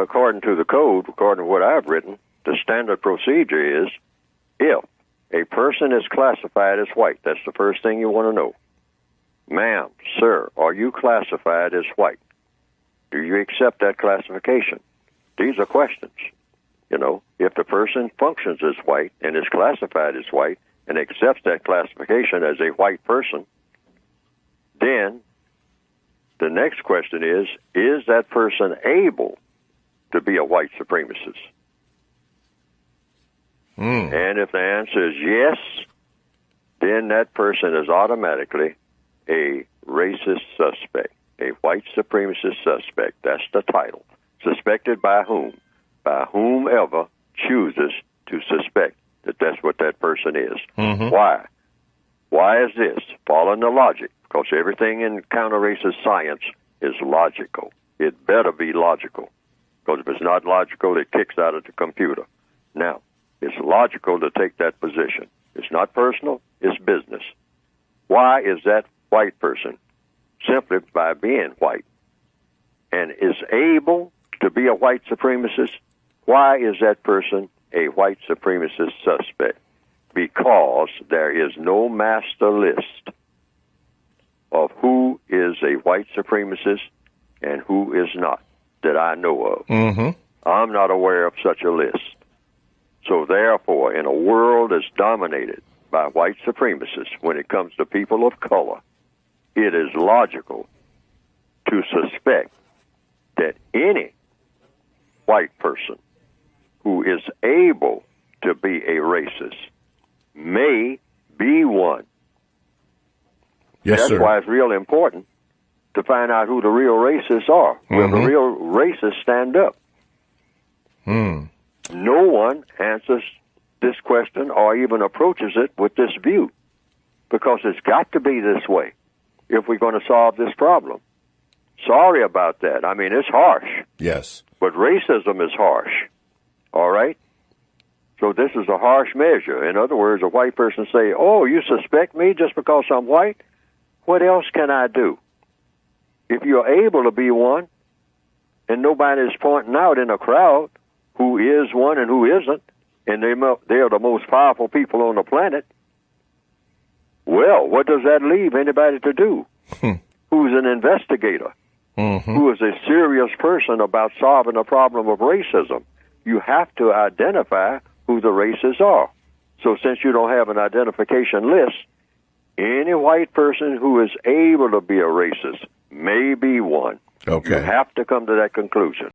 according to the code, according to what I've written, the standard procedure is if a person is classified as white, that's the first thing you want to know. Ma'am, sir, are you classified as white? Do you accept that classification? These are questions. You know, if the person functions as white and is classified as white and accepts that classification as a white person, then the next question is that person able to be a white supremacist? And if the answer is yes, then that person is automatically a racist suspect, a white supremacist suspect. That's the title. Suspected by whom? By whomever chooses to suspect that that's what that person is. Why? Why is this? Following the logic, because everything in counter-racist science is logical. It better be logical, because if it's not logical, it kicks out of the computer. Now, it's logical to take that position. It's not personal, it's business. Why is that white person? Simply by being white and is able to be a white supremacist. Why is that person a white supremacist suspect? Because there is no master list of who is a white supremacist and who is not that I know of. I'm not aware of such a list. So therefore, in a world that's dominated by white supremacists, when it comes to people of color, it is logical to suspect that any white person who is able to be a racist may be one. Yes, That's sir. why it's real important to find out who the real racists are. Will the real racists stand up? No one answers this question or even approaches it with this view, because it's got to be this way if we're going to solve this problem. Sorry about that. I mean, it's harsh. Yes. But racism is harsh. All right? So this is a harsh measure. In other words, a white person say, oh, you suspect me just because I'm white? What else can I do? If you're able to be one, and nobody is pointing out in a crowd who is one and who isn't, and they're the most powerful people on the planet, well, what does that leave anybody to do? Who's an investigator? Who is a serious person about solving the problem of racism? You have to identify who the racists are. So since you don't have an identification list, any white person who is able to be a racist may be one. Okay. You have to come to that conclusion.